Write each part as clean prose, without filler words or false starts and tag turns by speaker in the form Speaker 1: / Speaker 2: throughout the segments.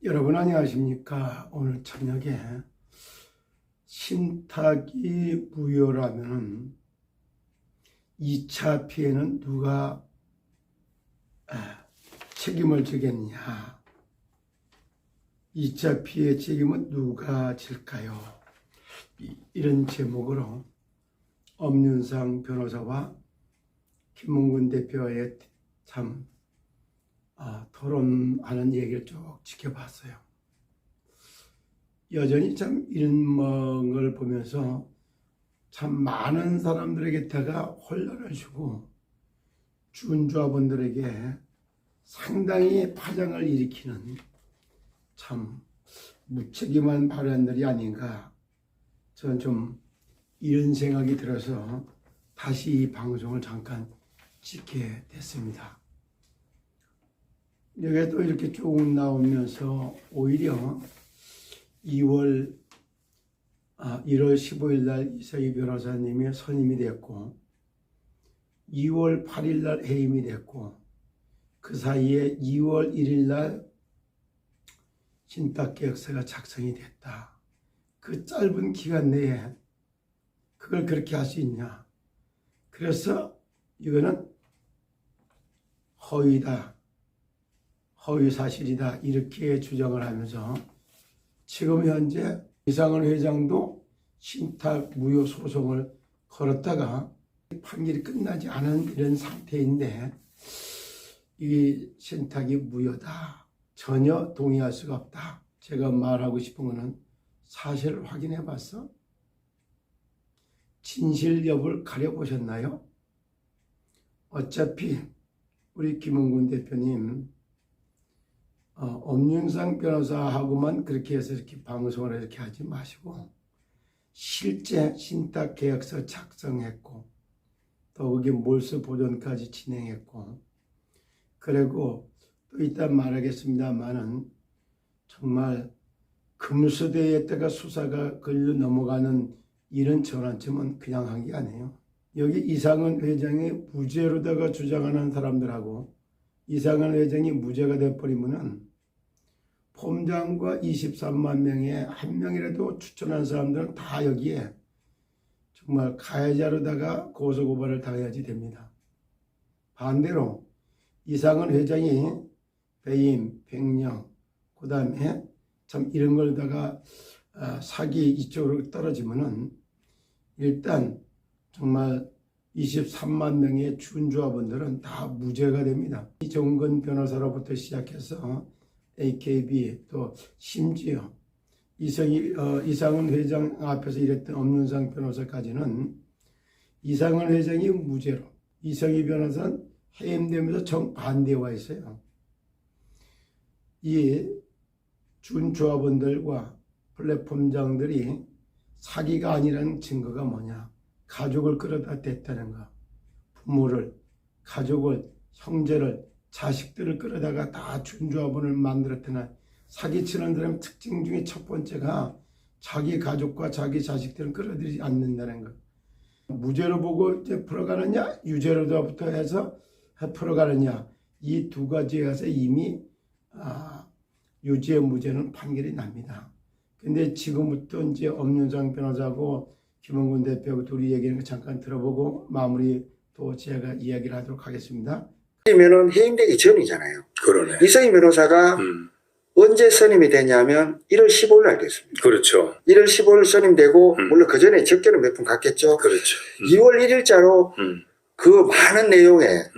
Speaker 1: 여러분 안녕하십니까? 오늘 저녁에 신탁이 무효라면 2차 피해는 누가 책임을 지겠냐? 2차 피해 책임은 누가 질까요? 이런 제목으로 엄윤상 변호사와 김문근 대표의 참 토론하는 얘기를 쭉 지켜봤어요. 여전히 참 이런 걸 보면서 참 많은 사람들에게다가 혼란을 주고 준조합원들에게 상당히 파장을 일으키는 참 무책임한 발언들이 아닌가, 저는 좀 이런 생각이 들어서 다시 이 방송을 잠깐 찍게 됐습니다. 여기에 또 이렇게 쭉 나오면서 오히려 1월 15일 날 이서희 변호사님이 선임이 됐고 2월 8일 날 해임이 됐고 그 사이에 2월 1일 날 신탁계약서가 작성이 됐다. 그 짧은 기간 내에 그걸 그렇게 할 수 있냐? 그래서 이거는 허위다, 허위사실이다 이렇게 주장을 하면서 지금 현재 이상은 회장도 신탁 무효 소송을 걸었다가 판결이 끝나지 않은 이런 상태인데 이 신탁이 무효다, 전혀 동의할 수가 없다. 제가 말하고 싶은 것은 사실을 확인해 봤어? 진실 여부를 가려보셨나요? 어차피 우리 김문근 대표님 엄윤상 변호사하고만 그렇게 해서 이렇게 방송을 이렇게 하지 마시고 실제 신탁 계약서 작성했고 또 거기 몰수 보존까지 진행했고 그리고 또 이따 말하겠습니다만은 정말 금수대에다가 수사가 걸려 넘어가는 이런 전환점은 그냥 한 게 아니에요. 여기 이상은 회장이 무죄로다가 주장하는 사람들하고 이상은 회장이 무죄가 돼버리면은 폼장과 23만 명에 한 명이라도 추천한 사람들은 다 여기에 정말 가해자로다가 고소고발을 당해야지 됩니다. 반대로 이상은 회장이 배임, 횡령, 그 다음에 참 이런 걸다가 사기 이쪽으로 떨어지면은 일단 정말 23만 명의 준조합원들은 다 무죄가 됩니다. 이정근 변호사로부터 시작해서 AKB 또 심지어 이상은 회장 앞에서 일했던 엄윤상 변호사까지는 이상은 회장이 무죄로 이성희 변호사는 해임되면서 정반대와 있어요. 이 준조합원들과 플랫폼장들이 사기가 아니라는 증거가 뭐냐? 가족을 끌어다 댔다는 거. 부모를, 가족을, 형제를, 자식들을 끌어다가 다 준조합원을 만들었다는 사기치는 사람 특징 중에 첫 번째가 자기 가족과 자기 자식들을 끌어들이지 않는다는 거. 무죄로 보고 이제 풀어가느냐, 유죄로부터 해서 풀어가느냐, 이 두 가지에서 이미 유죄, 무죄는 판결이 납니다. 근데 지금부터 이제 엄윤상 변호사하고 김문근 대표하고 둘이 얘기하는 거 잠깐 들어보고 마무리 또 제가 이야기를 하도록 하겠습니다.
Speaker 2: 면은 해임되기 전이잖아요.
Speaker 3: 그러네.
Speaker 2: 이성희 변호사가 언제 선임이 되냐면 1월 15일 날 됐습니다.
Speaker 3: 그렇죠.
Speaker 2: 1월 15일 선임되고 물론 그 전에 적게는 몇 분 갔겠죠.
Speaker 3: 그렇죠.
Speaker 2: 2월 1일자로 그 많은 내용의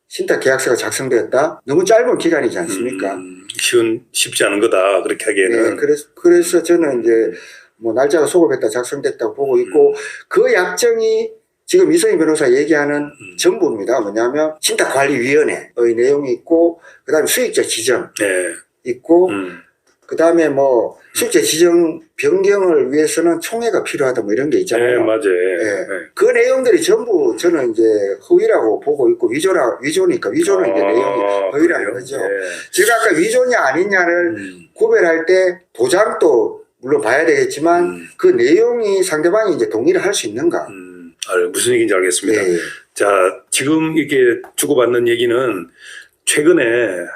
Speaker 2: 신탁 계약서가 작성되었다. 너무 짧은 기간이지 않습니까?
Speaker 3: 쉽지 않은 거다 그렇게 하기에는.
Speaker 2: 네, 그래서 저는 이제 뭐 날짜가 소급했다 작성됐다고 보고 있고 그 약정이 지금 이성희 변호사 얘기하는 전부입니다. 뭐냐면 신탁관리위원회의 내용이 있고 그 다음에 수익자 지정
Speaker 3: 네.
Speaker 2: 있고 그 다음에 뭐 수익자 지정 변경을 위해서는 총회가 필요하다 뭐 이런 게 있잖아요.
Speaker 3: 네, 맞아요.
Speaker 2: 네.
Speaker 3: 네.
Speaker 2: 그 내용들이 전부 저는 이제 허위라고 보고 있고 위조니까 위조는 이제 내용이 허위라는 거죠.
Speaker 3: 네.
Speaker 2: 제가 아까 위조냐 아니냐를 구별할 때 도장도 물론 봐야 되겠지만 그 내용이 상대방이 이제 동의를 할 수 있는가.
Speaker 3: 무슨 얘기인지 알겠습니다.
Speaker 2: 네.
Speaker 3: 자, 지금 이렇게 주고받는 얘기는 최근에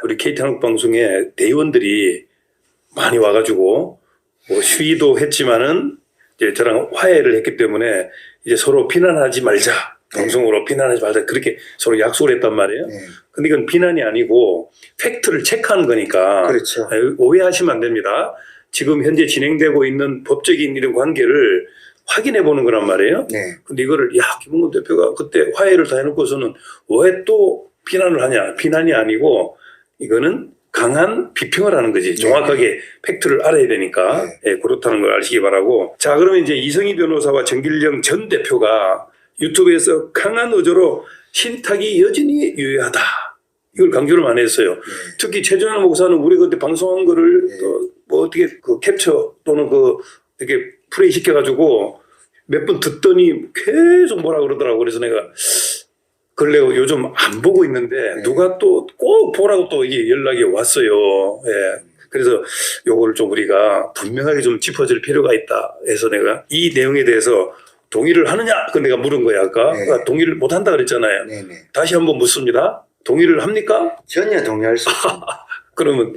Speaker 3: 우리 KT 한국방송의 대의원들이 많이 와가지고 뭐 시위도 했지만은 이제 저랑 화해를 했기 때문에 이제 서로 비난하지 말자. 방송으로 비난하지 말자. 그렇게 서로 약속을 했단 말이에요.
Speaker 2: 네.
Speaker 3: 근데 이건 비난이 아니고 팩트를 체크하는 거니까
Speaker 2: 그렇죠.
Speaker 3: 오해하시면 안 됩니다. 지금 현재 진행되고 있는 법적인 이런 관계를 확인해 보는 거란 말이에요.
Speaker 2: 네.
Speaker 3: 근데 이거를 김은근 대표가 그때 화해를 다 해놓고서는 왜 또 비난을 하냐. 비난이 아니고 이거는 강한 비평을 하는 거지. 정확하게 팩트를 알아야 되니까.
Speaker 2: 네.
Speaker 3: 예, 그렇다는 걸 아시기 바라고. 자, 그러면 이제 이성희 변호사와 정길령 전 대표가 유튜브에서 강한 어조로 신탁이 여전히 유효하다. 이걸 강조를 많이 했어요. 특히 최준환 목사는 우리 그때 방송한 거를 뭐 어떻게 그 캡처 또는 그 이렇게 플레이 시켜가지고 몇 번 듣더니 계속 뭐라 그러더라고. 그래서 내가 근래 요즘 안 보고 있는데 누가 또 꼭 보라고 또 이게 연락이 왔어요. 예. 그래서 요거를 좀 우리가 분명하게 좀 짚어줄 필요가 있다 해서 내가 이 내용에 대해서 동의를 하느냐? 그 내가 물은 거야 아까.
Speaker 2: 네.
Speaker 3: 그러니까 동의를 못 한다 그랬잖아요.
Speaker 2: 네네.
Speaker 3: 다시 한번 묻습니다. 동의를 합니까?
Speaker 2: 전혀 동의할 수 없습니다.
Speaker 3: 그러면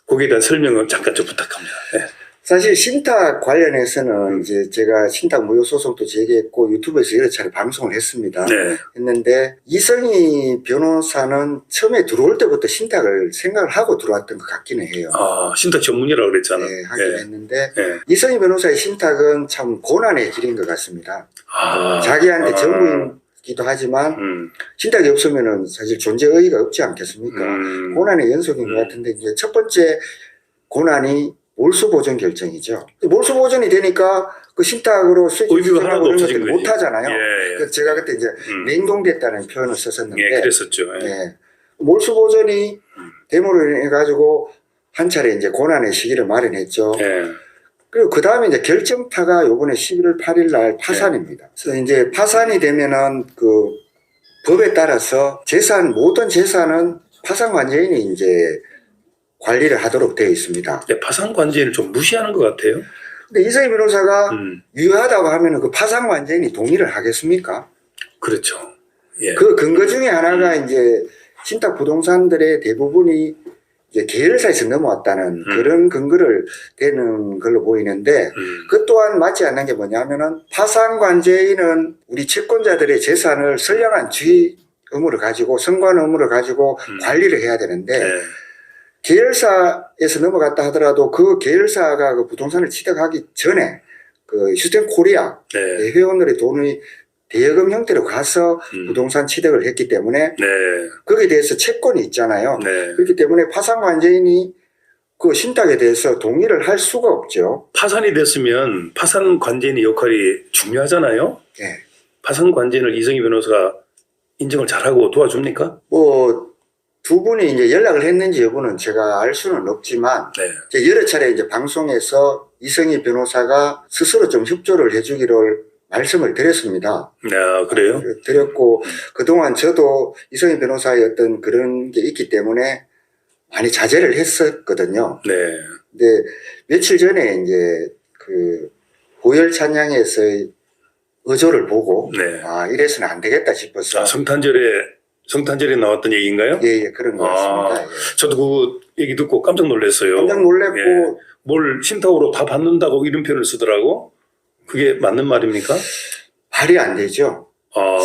Speaker 3: 거기에 대한 설명을 잠깐 좀 부탁합니다. 예.
Speaker 2: 사실 신탁 관련해서는 이제 제가 신탁 무효 소송도 제기했고 유튜브에서 여러 차례 방송을 했습니다.
Speaker 3: 네.
Speaker 2: 했는데 이성희 변호사는 처음에 들어올 때부터 신탁을 생각을 하고 들어왔던 것 같기는 해요.
Speaker 3: 신탁 전문이라고 그랬잖아.
Speaker 2: 네, 하긴
Speaker 3: 예.
Speaker 2: 했는데
Speaker 3: 예.
Speaker 2: 이성희 변호사의 신탁은 참 고난의 길인 것 같습니다. 자기한테 전부이기도 하지만 신탁이 없으면은 사실 존재 의의가 없지 않겠습니까? 고난의 연속인 것 같은데 이제 첫 번째 고난이 몰수 보전 결정이죠. 몰수 보전이 되니까 그 신탁으로
Speaker 3: 의미가 하나도
Speaker 2: 그런
Speaker 3: 없어진
Speaker 2: 것들을
Speaker 3: 거지.
Speaker 2: 못 하잖아요.
Speaker 3: 예.
Speaker 2: 그래서 제가 그때 이제 냉동됐다는 표현을 썼었는데,
Speaker 3: 예, 그랬었죠. 예.
Speaker 2: 예. 몰수 보전이 됨으로 인해 가지고 한 차례 이제 고난의 시기를 마련했죠.
Speaker 3: 예.
Speaker 2: 그리고 그 다음에 이제 결정타가 요번에 11월 8일 날 파산입니다. 그래서 이제 파산이 되면은 그 법에 따라서 모든 재산은 파산관계인이 이제 관리를 하도록 되어 있습니다.
Speaker 3: 네, 파산관제를 좀 무시하는 것 같아요.
Speaker 2: 근데 이성희 변호사가 유효하다고 하면은 그 파산관계인이 동의를 하겠습니까?
Speaker 3: 그렇죠. 예.
Speaker 2: 그 근거 중에 하나가 이제 신탁 부동산들의 대부분이 이제 계열사에서 넘어왔다는 그런 근거를 대는 걸로 보이는데 그 또한 맞지 않는 게 뭐냐면은 파산관제인은 우리 채권자들의 재산을 선량한 주의 의무를 가지고 선관 의무를 가지고 관리를 해야 되는데
Speaker 3: 예.
Speaker 2: 계열사에서 넘어갔다 하더라도 그 계열사가 그 부동산을 취득하기 전에 그 휴스턴 코리아
Speaker 3: 네.
Speaker 2: 회원들의 돈이 대여금 형태로 가서 부동산 취득을 했기 때문에
Speaker 3: 네.
Speaker 2: 거기에 대해서 채권이 있잖아요.
Speaker 3: 네.
Speaker 2: 그렇기 때문에 파산관제인이 그 신탁에 대해서 동의를 할 수가 없죠.
Speaker 3: 파산이 됐으면 파산관제인의 역할이 중요하잖아요.
Speaker 2: 예.
Speaker 3: 파산관제인을 이성희 변호사가 인정을 잘하고 도와줍니까?
Speaker 2: 뭐 두 분이 이제 연락을 했는지 여부는 제가 알 수는 없지만
Speaker 3: 네.
Speaker 2: 이제 여러 차례 이제 방송에서 이성희 변호사가 스스로 좀 협조를 해주기를 말씀을 드렸습니다.
Speaker 3: 네, 그래요?
Speaker 2: 드렸고 그동안 저도 이성희 변호사의 어떤 그런 게 있기 때문에 많이 자제를 했었거든요.
Speaker 3: 네.
Speaker 2: 근데 며칠 전에 이제 그 보혈 찬양에서의 어조를 보고
Speaker 3: 네.
Speaker 2: 이래서는 안 되겠다 싶어서
Speaker 3: 성탄절에 나왔던 얘기인가요?
Speaker 2: 예, 그런 것 같습니다. 예.
Speaker 3: 저도 그 얘기 듣고 깜짝 놀랐어요.
Speaker 2: 깜짝 놀랐고
Speaker 3: 예. 뭘 신탁으로 다 받는다고 이런 표현을 쓰더라고. 그게 맞는 말입니까?
Speaker 2: 말이 안 되죠.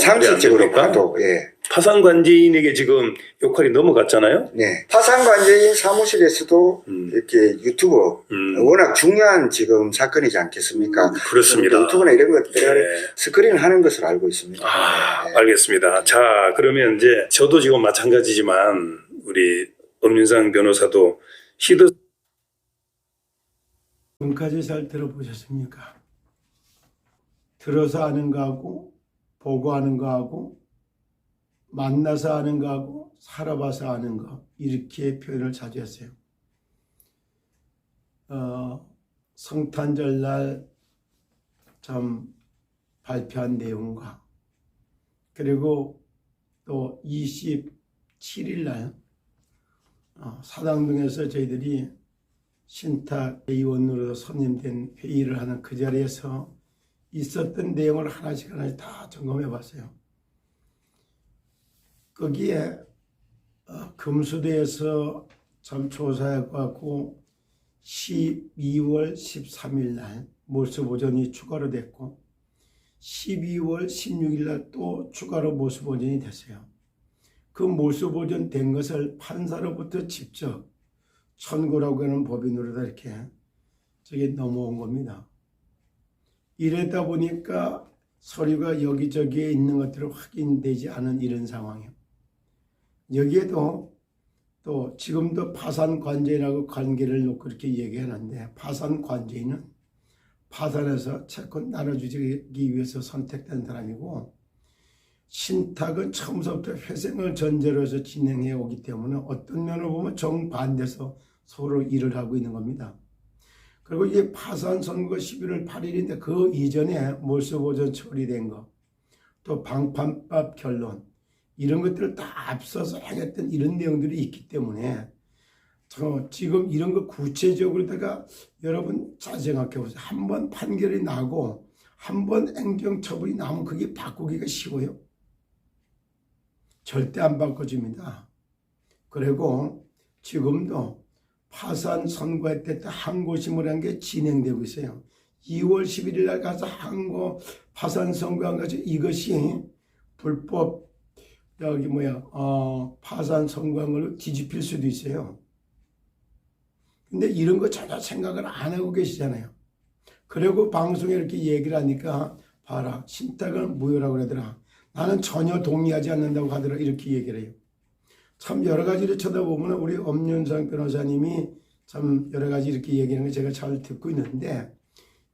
Speaker 2: 상식적으로 봐도. 예.
Speaker 3: 파산관제인에게 지금 역할이 넘어갔잖아요.
Speaker 2: 네. 파산관제인 사무실에서도 이렇게 유튜브 워낙 중요한 지금 사건이지 않겠습니까?
Speaker 3: 그렇습니다.
Speaker 2: 유튜브나 이런 것들을
Speaker 3: 네.
Speaker 2: 스크린을 하는 것으로 알고 있습니다. 네.
Speaker 3: 알겠습니다. 자, 그러면 이제 저도 지금 마찬가지지만 우리 엄윤상 변호사도
Speaker 1: 지금까지 잘 들어보셨습니까? 들어서 아는 거하고 보고 아는 거하고 만나서 아는 거하고 살아봐서 아는 거 이렇게 표현을 자주 했어요. 성탄절 날 참 발표한 내용과 그리고 또 27일 날 사당동에서 저희들이 신탁 회의원으로 선임된 회의를 하는 그 자리에서 있었던 내용을 하나씩 다 점검해 봤어요. 거기에 금수대에서 참 조사하고 12월 13일 날 몰수보전이 추가로 됐고 12월 16일 날 또 추가로 몰수보전이 됐어요. 그 몰수보전 된 것을 판사로부터 직접 천고라고 하는 법인으로다 이렇게 저게 넘어온 겁니다. 이러다 보니까 서류가 여기저기에 있는 것들을 확인되지 않은 이런 상황이에요. 여기에도 또 지금도 파산관제인하고 관계를 놓고 이렇게 얘기하는데 파산관제인은 파산해서 채권 나눠주기 위해서 선택된 사람이고 신탁은 처음부터 회생을 전제로 해서 진행해 오기 때문에 어떤 면으로 보면 정반대서 서로 일을 하고 있는 겁니다. 그리고 이게 파산 선고 11월 8일인데 그 이전에 몰수보전 처리된 거, 또 방판법 결론 이런 것들을 다 앞서서 행했던 이런 내용들이 있기 때문에 지금 이런 거 구체적으로다가 여러분 잘 생각해 보세요. 한 번 판결이 나고 한 번 행정처분이 나면 그게 바꾸기가 쉬워요? 절대 안 바꿔줍니다. 그리고 지금도 파산 선고할 때 항고심을 한 게 진행되고 있어요. 2월 11일 날 가서 항고 파산 선고한 거죠. 이것이 불법 파산 선고한 걸로 뒤집힐 수도 있어요. 근데 이런 거 전혀 생각을 안 하고 계시잖아요. 그리고 방송에 이렇게 얘기를 하니까 봐라 신탁을 무효라고 그러더라. 나는 전혀 동의하지 않는다고 하더라. 이렇게 얘기를 해요. 참 여러 가지를 쳐다보면 우리 엄윤상 변호사님이 참 여러 가지 이렇게 얘기하는 거 제가 잘 듣고 있는데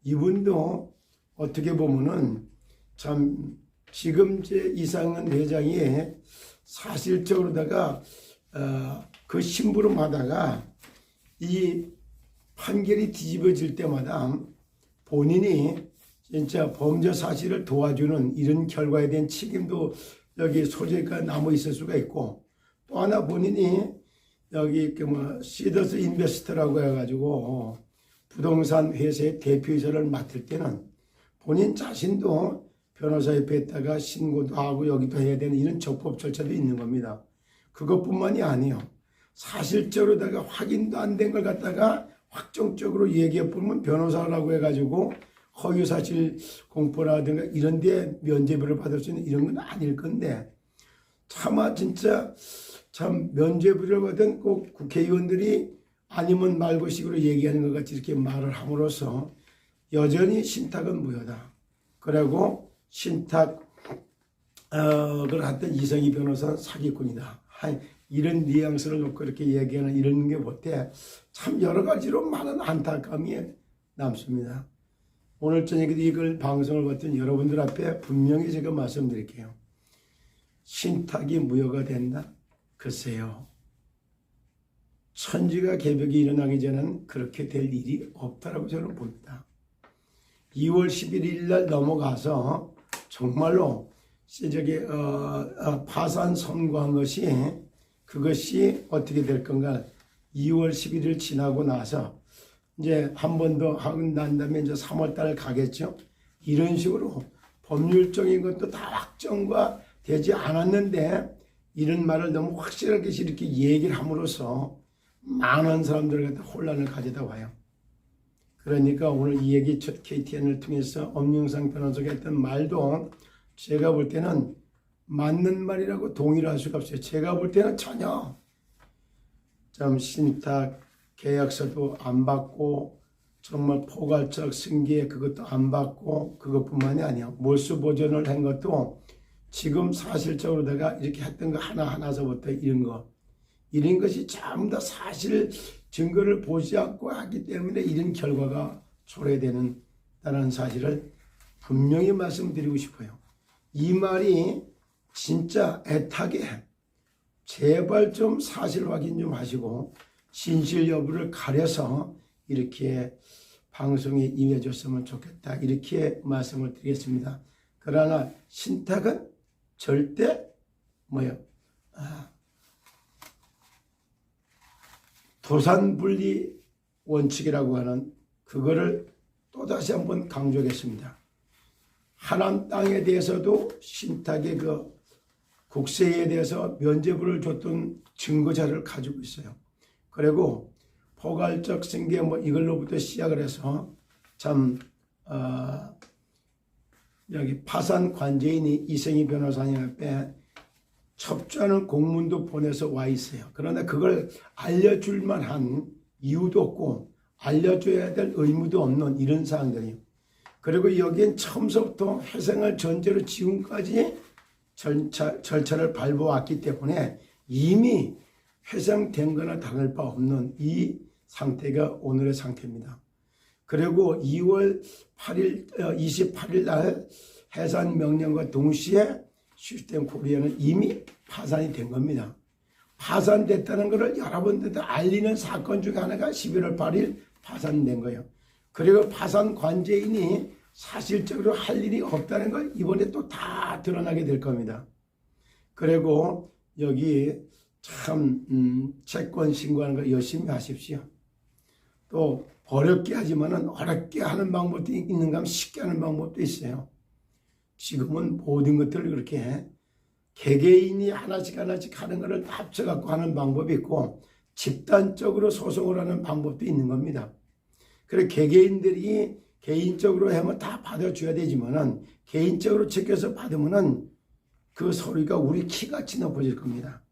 Speaker 1: 이분도 어떻게 보면은 참 지금 제 이상은 회장이 사실적으로다가 그 심부름하다가 이 판결이 뒤집어질 때마다 본인이 진짜 범죄 사실을 도와주는 이런 결과에 대한 책임도 여기 소재가 남아 있을 수가 있고 또 하나 본인이 여기 시더스 인베스터라고 해가지고 부동산 회사의 대표이사를 맡을 때는 본인 자신도 변호사협회에다가 신고도 하고 여기도 해야 되는 이런 적법 절차도 있는 겁니다. 그것뿐만이 아니에요. 사실적으로다가 확인도 안 된 걸 갖다가 확정적으로 얘기해 보면 변호사라고 해가지고 허위사실 공표라든가 이런 데 면죄부를 받을 수 있는 이런 건 아닐 건데 차마 진짜 참 면죄부를 받은 꼭 국회의원들이 아니면 말고식으로 얘기하는 것 같이 이렇게 말을 함으로써 여전히 신탁은 무효다. 그리고 신탁을 했던 이성희 변호사는 사기꾼이다. 이런 뉘앙스를 놓고 이렇게 얘기하는 이런 게 못해 참 여러 가지로 많은 안타까움이 남습니다. 오늘 저녁에도 이걸 방송을 봤던 여러분들 앞에 분명히 제가 말씀드릴게요. 신탁이 무효가 된다? 글쎄요. 천지가 개벽이 일어나기 전에는 그렇게 될 일이 없다라고 저는 봅니다. 2월 11일 날 넘어가서 정말로 파산 선고한 것이 그것이 어떻게 될 건가 2월 11일 지나고 나서 이제 한 번 더 하고 난 다음에 이제 3월 달 가겠죠. 이런 식으로 법률적인 것도 다 확정과 되지 않았는데 이런 말을 너무 확실하게 이렇게 얘기를 함으로써 많은 사람들에게 혼란을 가져다 와요. 그러니까 오늘 이 얘기 첫 KTN을 통해서 엄영상 변호사가 했던 말도 제가 볼 때는 맞는 말이라고 동의를 할 수가 없어요. 제가 볼 때는 전혀 좀 신탁 계약서도 안 받고 정말 포괄적 승계 그것도 안 받고 그것뿐만이 아니야. 몰수보전을 한 것도 지금 사실적으로 내가 이렇게 했던 거 하나하나서부터 이런 것이 전부 다 사실 증거를 보지 않고 하기 때문에 이런 결과가 초래되는다는 사실을 분명히 말씀드리고 싶어요. 이 말이 진짜 애타게 제발 좀 사실 확인 좀 하시고 진실 여부를 가려서 이렇게 방송에 임해줬으면 좋겠다 이렇게 말씀을 드리겠습니다. 그러나 신탁은 절대 도산분리 원칙이라고 하는 그거를 또다시 한번 강조하겠습니다. 하남 땅에 대해서도 신탁의 그 국세에 대해서 면죄부를 줬던 증거 자료를 가지고 있어요. 그리고 포괄적 생계 뭐 이걸로부터 시작을 해서 참 여기 파산 관제인이 이성희 변호사님 앞에 첩주하는 공문도 보내서 와 있어요. 그러나 그걸 알려줄 만한 이유도 없고 알려줘야 될 의무도 없는 이런 사항들이에요. 그리고 여기엔 처음부터 회생을 전제로 지금까지 절차를 밟아왔기 때문에 이미 회생된 거나 다를 바 없는 이 상태가 오늘의 상태입니다. 그리고 2월 28일 날 해산 명령과 동시에 시스템 코리아는 이미 파산이 된 겁니다. 파산됐다는 것을 여러분들한테 알리는 사건 중에 하나가 11월 8일 파산된 거예요. 그리고 파산 관제인이 사실적으로 할 일이 없다는 걸 이번에 또 다 드러나게 될 겁니다. 그리고 여기 참 채권 신고하는 거 열심히 하십시오. 또 어렵게 하지만은 어렵게 하는 방법도 있는가 하면 쉽게 하는 방법도 있어요. 지금은 모든 것들을 그렇게 개개인이 하나씩 하는 것을 합쳐갖고 하는 방법이 있고 집단적으로 소송을 하는 방법도 있는 겁니다. 그래서 개개인들이 개인적으로 하면 다 받아줘야 되지만은 개인적으로 챙겨서 받으면은 그 서류가 우리 키같이 높아질 겁니다.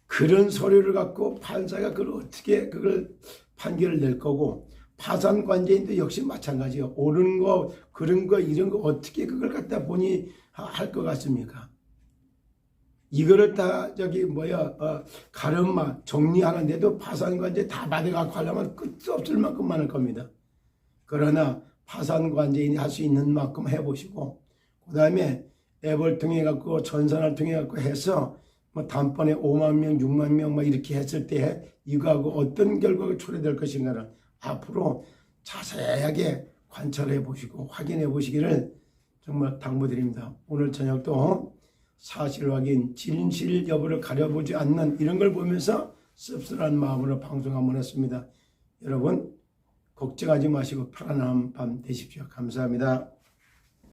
Speaker 1: 그런 서류를 갖고 판사가 그걸 어떻게 그걸 판결을 낼 거고 파산 관제인도 역시 마찬가지예요. 옳은 거, 그런 거, 이런 거 어떻게 그걸 갖다 보니 할 것 같습니까? 이거를 다 가름마 정리하는데도 파산 관제 다 받아갖고 하려면 끝도 없을 만큼 많을 겁니다. 그러나 파산 관제인이 할 수 있는 만큼 해보시고 그 다음에 앱을 통해 갖고 전산을 통해 갖고 해서 뭐 단번에 5만 명, 6만 명 막 이렇게 했을 때 이거하고 어떤 결과가 초래될 것인가를 앞으로 자세하게 관찰해 보시고 확인해 보시기를 정말 당부드립니다. 오늘 저녁도 사실 확인, 진실 여부를 가려보지 않는 이런 걸 보면서 씁쓸한 마음으로 방송 한번 했습니다. 여러분 걱정하지 마시고 편안한 밤 되십시오. 감사합니다.